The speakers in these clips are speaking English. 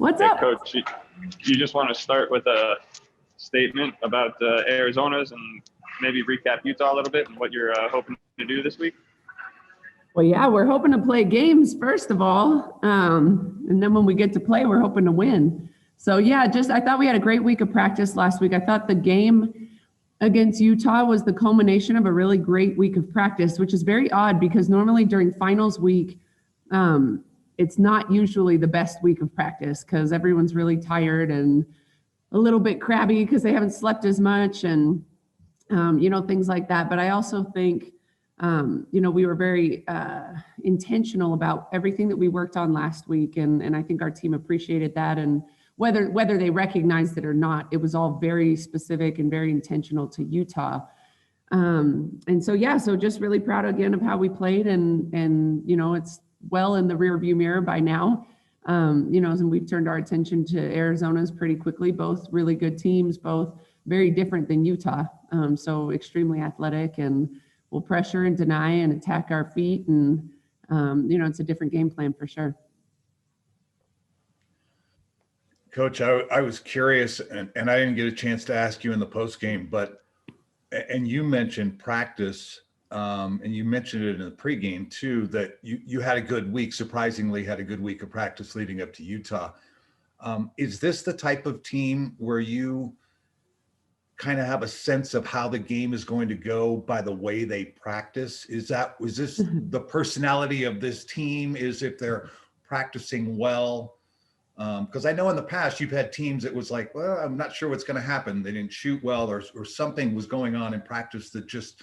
What's Hey, up? Coach, you just want to start with a statement about Arizona's and maybe recap Utah a little bit and what you're hoping to do this week? Well, yeah, we're hoping to play games first of all. And then when we get to play, we're hoping to win. So yeah, I thought we had a great week of practice last week. I thought the game against Utah was the culmination of a really great week of practice, which is very odd because normally during finals week, it's not usually the best week of practice because everyone's really tired and a little bit crabby because they haven't slept as much and, things like that. But I also think, we were very intentional about everything that we worked on last week. And I think our team appreciated that. And whether they recognized it or not, it was all very specific and very intentional to Utah. So just really proud again of how we played and it's well in the rear view mirror by now. And we've turned our attention to Arizona's pretty quickly, both really good teams, both very different than Utah. So extremely athletic and will pressure and deny and attack our feet. And, it's a different game plan for sure. Coach, I was curious, and I didn't get a chance to ask you in the post game, and you mentioned practice, and you mentioned it in the pregame too, that you had a good week, surprisingly had a good week of practice leading up to Utah. Is this the type of team where you kind of have a sense of how the game is going to go by the way they practice? Was this the personality of this team, is if they're practicing well? Because I know in the past you've had teams that was like, well, I'm not sure what's going to happen. They didn't shoot well, or something was going on in practice that just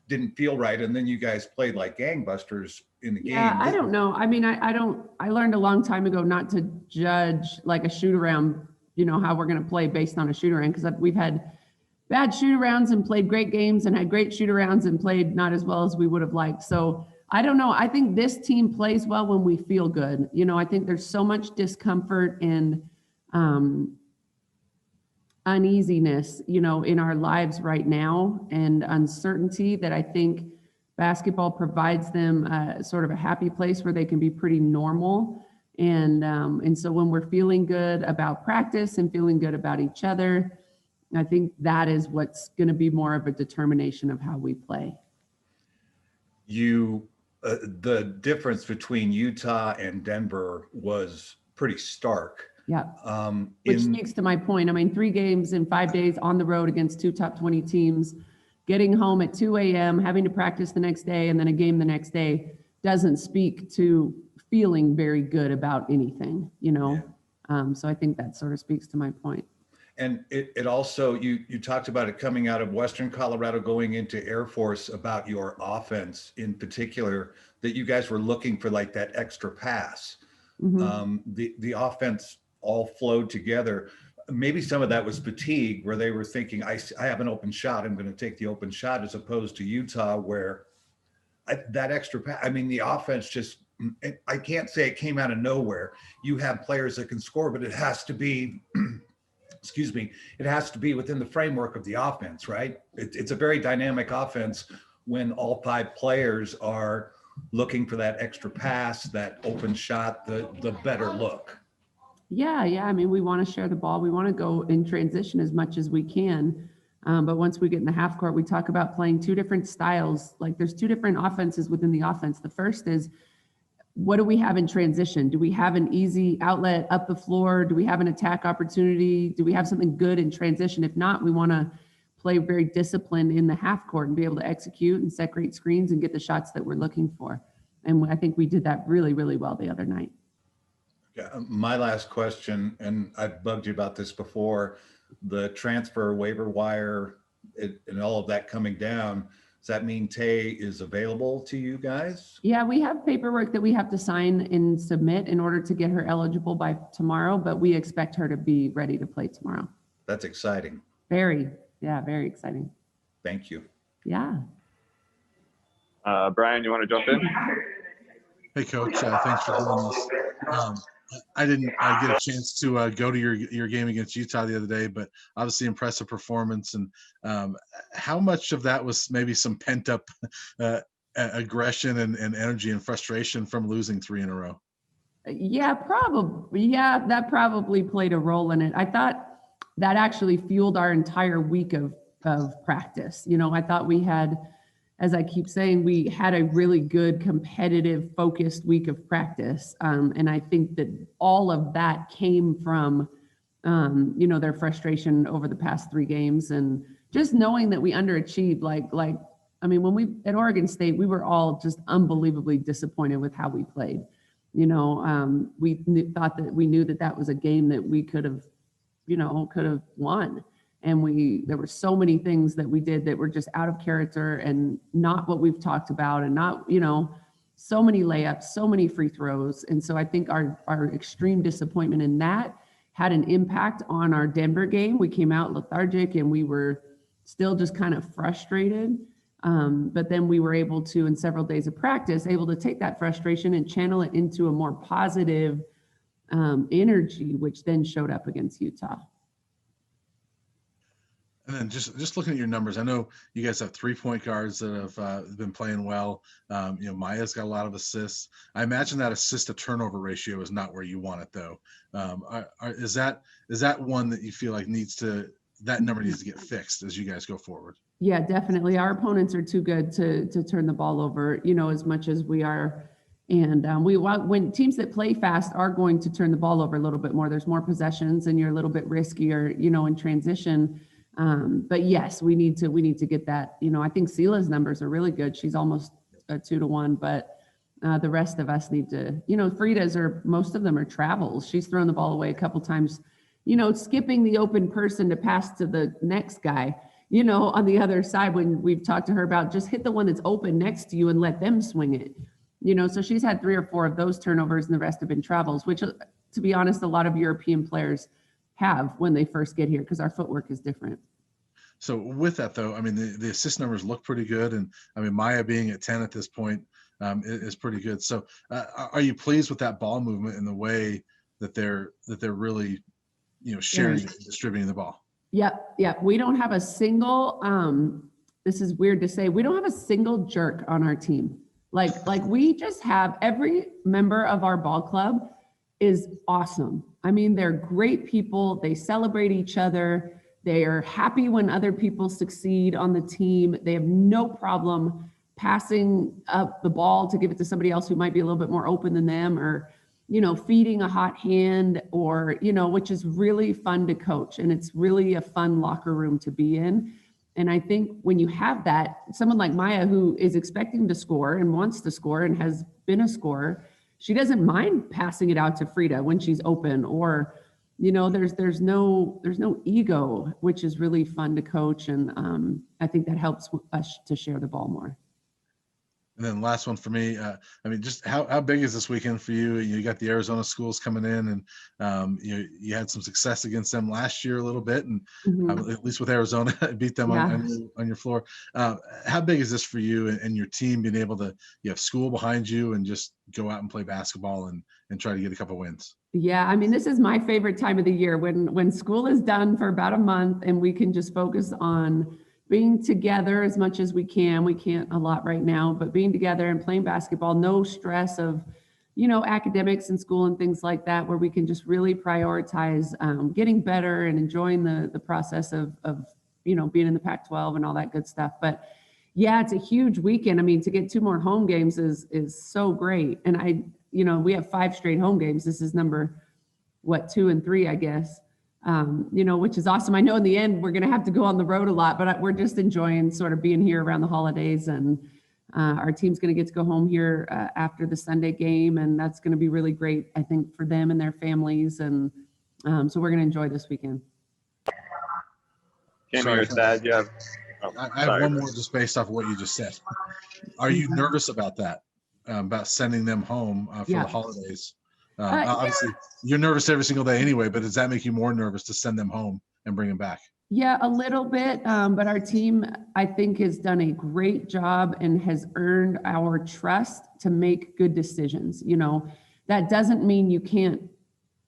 didn't feel right. And then you guys played like gangbusters in the game. Yeah, I don't know. I mean, I learned a long time ago not to judge like a shoot around, how we're going to play based on a shoot around, because we've had bad shoot arounds and played great games and had great shoot arounds and played not as well as we would have liked. So I don't know. I think this team plays well when we feel good. I think there's so much discomfort and uneasiness, in our lives right now, and uncertainty, that I think basketball provides them sort of a happy place where they can be pretty normal. And so when we're feeling good about practice and feeling good about each other, I think that is what's going to be more of a determination of how we play. The difference between Utah and Denver was pretty stark. Yeah. Which speaks to my point. I mean, 3 games in 5 days on the road against 2 top 20 teams, getting home at 2 a.m., having to practice the next day and then a game the next day doesn't speak to feeling very good about anything, Yeah. So I think that sort of speaks to my point. And it also, you talked about it coming out of Western Colorado, going into Air Force, about your offense in particular, that you guys were looking for like that extra pass. Mm-hmm. The offense all flowed together. Maybe some of that was fatigue, where they were thinking, I have an open shot, I'm going to take the open shot, as opposed to Utah, where that extra pass, I mean, the offense just, I can't say it came out of nowhere. You have players that can score, but it has to be it has to be within the framework of the offense, right? It's a very dynamic offense when all 5 players are looking for that extra pass, that open shot, the better look. Yeah. I mean, we want to share the ball. We want to go in transition as much as we can. But once we get in the half court, we talk about playing 2 different styles. Like there's 2 different offenses within the offense. The first is, what do we have in transition? Do we have an easy outlet up the floor? Do we have an attack opportunity? Do we have something good in transition? If not, we want to play very disciplined in the half court and be able to execute and set great screens and get the shots that we're looking for. And I think we did that really, really well the other night. Yeah, my last question, and I've bugged you about this before, the transfer waiver wire and all of that coming down. Does that mean Tay is available to you guys? Yeah, we have paperwork that we have to sign and submit in order to get her eligible by tomorrow, but we expect her to be ready to play tomorrow. That's exciting. Very exciting. Thank you. Yeah. Brian, you want to jump in? Hey, Coach. Thanks for doing this. I didn't get a chance to go to your game against Utah the other day, but obviously impressive performance. And how much of that was maybe some pent up aggression and energy and frustration from losing 3 in a row? Yeah, probably. Yeah, that probably played a role in it. I thought that actually fueled our entire week of practice. I thought we had, as I keep saying, we had a really good competitive focused week of practice. And I think that all of that came from, their frustration over the past 3 games and just knowing that we underachieved. I mean, when we at Oregon State, we were all just unbelievably disappointed with how we played. Thought that we knew that was a game that we could have won. And there were so many things that we did that were just out of character and not what we've talked about, and not, so many layups, so many free throws. And so I think our extreme disappointment in that had an impact on our Denver game. We came out lethargic and we were still just kind of frustrated. But then we were able to, in several days of practice, able to take that frustration and channel it into a more positive energy, which then showed up against Utah. And then just looking at your numbers, I know you guys have 3 point guards that have been playing well. Maya's got a lot of assists. I imagine that assist to turnover ratio is not where you want it, though. Is that one that you feel like that number needs to get fixed as you guys go forward? Yeah, definitely. Our opponents are too good to turn the ball over, as much as we are. And when teams that play fast are going to turn the ball over a little bit more, there's more possessions and you're a little bit riskier, in transition. But yes, we need to get that. I think Sela's numbers are really good. She's almost a 2-to-1, but the rest of us need to, Frida's most of them are travels. She's thrown the ball away a couple times, skipping the open person to pass to the next guy, on the other side, when we've talked to her about just hit the one that's open next to you and let them swing it. So she's had 3 or 4 of those turnovers and the rest have been travels, which, to be honest, a lot of European players have when they first get here because our footwork is different. So with that, though, I mean, the assist numbers look pretty good. And I mean, Maya being at 10 at this point is pretty good. So are you pleased with that ball movement and the way that they're really, sharing and distributing the ball? Yep. We don't have a single, this is weird to say, we don't have a single jerk on our team. Like we just have every member of our ball club is awesome. I mean, they're great people. They celebrate each other. They are happy when other people succeed on the team. They have no problem passing up the ball to give it to somebody else who might be a little bit more open than them, or, feeding a hot hand, or, which is really fun to coach. And it's really a fun locker room to be in. And I think when you have that, someone like Maya, who is expecting to score and wants to score and has been a scorer, she doesn't mind passing it out to Frida when she's open, or, there's no ego, which is really fun to coach. And I think that helps us to share the ball more. And then last one for me, I mean, just how big is this weekend for you? You got the Arizona schools coming in, and you had some success against them last year a little bit, and at least with Arizona, beat them on your floor. How big is this for you and your team being able to, you have school behind you and just go out and play basketball and try to get a couple wins? Yeah, I mean, this is my favorite time of the year when school is done for about a month and we can just focus on being together as much as we can. We can't a lot right now, but being together and playing basketball, no stress of, academics in school and things like that, where we can just really prioritize getting better and enjoying the process of being in the Pac-12 and all that good stuff. But yeah, it's a huge weekend. I mean, to get 2 more home games is so great. And we have 5 straight home games. This is number 2 and 3, I guess. Which is awesome. I know in the end we're going to have to go on the road a lot, but we're just enjoying sort of being here around the holidays, and our team's going to get to go home here after the Sunday game, and that's going to be really great, I think, for them and their families, and so we're going to enjoy this weekend. You're sad. You have. I have one more just based off of what you just said. Are you nervous about that? About sending them home for the holidays? Obviously, you're nervous every single day anyway, but does that make you more nervous to send them home and bring them back? Yeah, a little bit. But our team, I think, has done a great job and has earned our trust to make good decisions. That doesn't mean you can't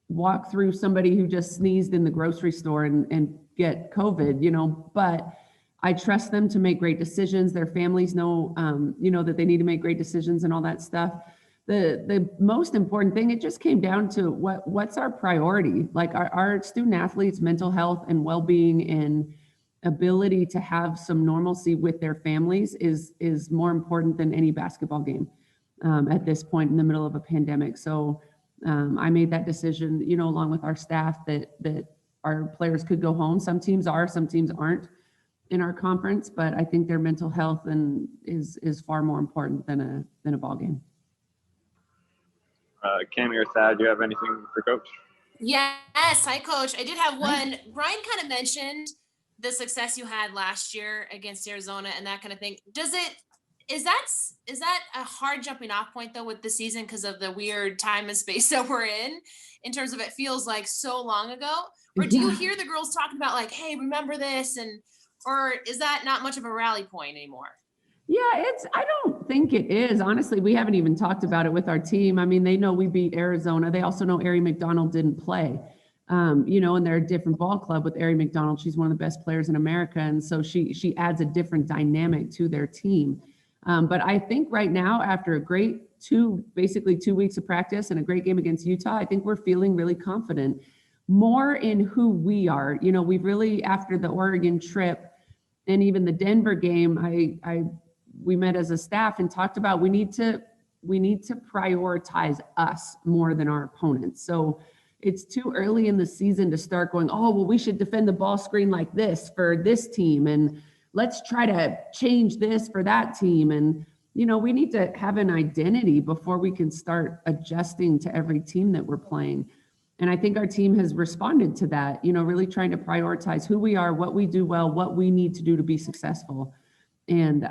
walk through somebody who just sneezed in the grocery store and get COVID, but I trust them to make great decisions. Their families know, that they need to make great decisions and all that stuff. the most important thing, it just came down to what's our priority. Like our student athletes' mental health and well-being and ability to have some normalcy with their families is more important than any basketball game at this point in the middle of a pandemic. So I made that decision, along with our staff, that our players could go home. Some teams are, some teams aren't in our conference, but I think their mental health is far more important than a ball game. Cami or Thad, do you have anything for Coach? Yes, hi, Coach. I did have one. Brian kind of mentioned the success you had last year against Arizona and that kind of thing. Is that a hard jumping off point though with the season because of the weird time and space that we're in terms of it feels like so long ago? Or do you hear the girls talking about like, hey, remember this? Or is that not much of a rally point anymore? Yeah, I don't think it is. Honestly, we haven't even talked about it with our team. I mean, they know we beat Arizona. They also know Ari McDonald didn't play, and they're a different ball club with Ari McDonald. She's one of the best players in America. And so she adds a different dynamic to their team. But I think right now, after a great basically 2 weeks of practice and a great game against Utah, I think we're feeling really confident more in who we are. We've really, after the Oregon trip and even the Denver game, we met as a staff and talked about we need to prioritize us more than our opponents. So it's too early in the season to start going, oh, well, we should defend the ball screen like this for this team, and let's try to change this for that team. And, we need to have an identity before we can start adjusting to every team that we're playing. And I think our team has responded to that, really trying to prioritize who we are, what we do well, what we need to do to be successful. And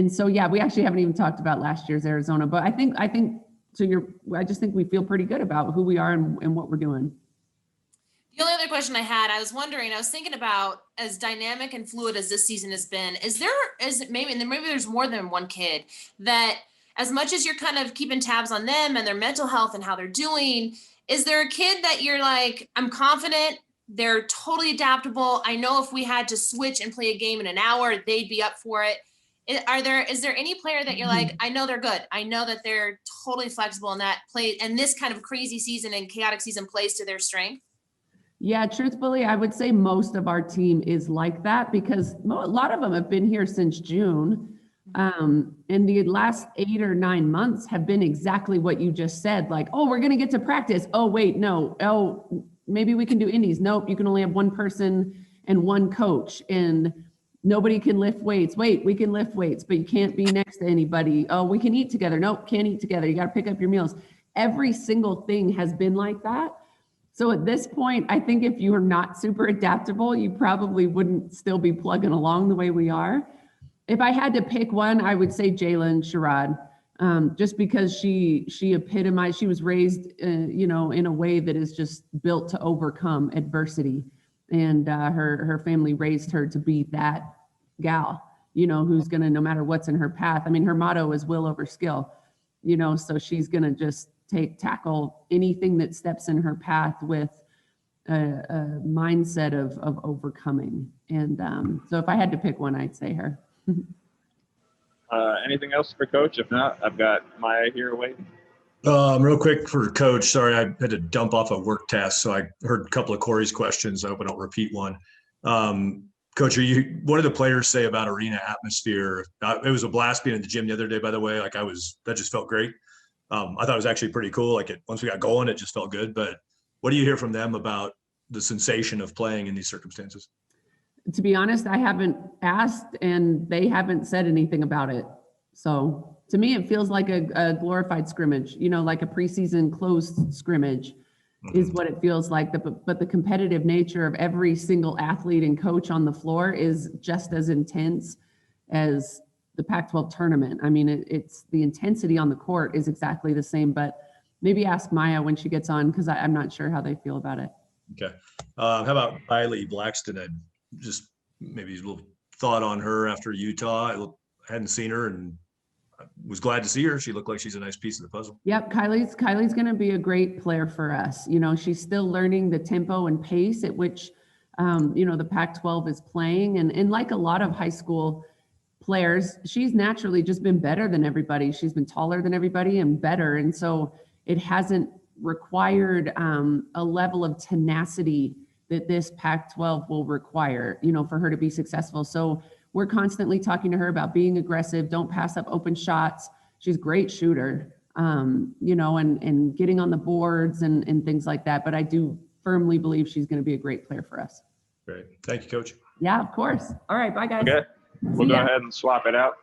so, yeah, we actually haven't even talked about last year's Arizona, but I think I just think we feel pretty good about who we are and what we're doing. The only other question I was thinking about, as dynamic and fluid as this season has been, maybe there's more than one kid that, as much as you're kind of keeping tabs on them and their mental health and how they're doing, is there a kid that you're like, I'm confident, they're totally adaptable, I know if we had to switch and play a game in an hour, they'd be up for it? Is there any player that you're like, I know they're good, I know that they're totally flexible in that play, and this kind of crazy season and chaotic season plays to their strength? Yeah, truthfully, I would say most of our team is like that because a lot of them have been here since June. And the last 8 or 9 months have been exactly what you just said. Like, oh, we're going to get to practice. Oh, wait, no. Oh, maybe we can do indies. Nope, you can only have one person and one coach. And nobody can lift weights. Wait, we can lift weights, but you can't be next to anybody. Oh, we can eat together. Nope, can't eat together. You got to pick up your meals. Every single thing has been like that. So at this point, I think if you are not super adaptable, you probably wouldn't still be plugging along the way we are. If I had to pick one, I would say Jalen Sherrod, just because she epitomized, she was raised, in a way that is just built to overcome adversity. And her family raised her to be that gal, who's going to, no matter what's in her path. I mean, her motto is will over skill, so she's going to just tackle anything that steps in her path with a mindset of overcoming. And so if I had to pick one, I'd say her. Anything else for Coach? If not, I've got Maya here waiting. Real quick for Coach, sorry, I had to dump off a work task, so I heard a couple of Corey's questions. I hope I don't repeat one. Coach, what did the players say about arena atmosphere? It was a blast being in the gym the other day, by the way. That just felt great. I thought it was actually pretty cool. Once we got going, it just felt good. But what do you hear from them about the sensation of playing in these circumstances? To be honest, I haven't asked and they haven't said anything about it. So to me, it feels like a glorified scrimmage, like a preseason closed scrimmage is what it feels like. But the competitive nature of every single athlete and coach on the floor is just as intense as the Pac-12 tournament. I mean, it's the intensity on the court is exactly the same, but maybe ask Maya when she gets on, because I'm not sure how they feel about it. Okay. How about Kylie Blackstone? Just maybe a little thought on her after Utah. I hadn't seen her and I was glad to see her. She looked like she's a nice piece of the puzzle. Yep. Kylie's going to be a great player for us. She's still learning the tempo and pace at which, the Pac-12 is playing. And like a lot of high school players, she's naturally just been better than everybody. She's been taller than everybody and better. And so it hasn't required a level of tenacity that this Pac-12 will require, for her to be successful. So we're constantly talking to her about being aggressive, don't pass up open shots. She's a great shooter, and getting on the boards and things like that. But I do firmly believe she's going to be a great player for us. Great. Thank you, Coach. Yeah, of course. All right. Bye, guys. Okay. We'll See go ya. ahead and swap it out.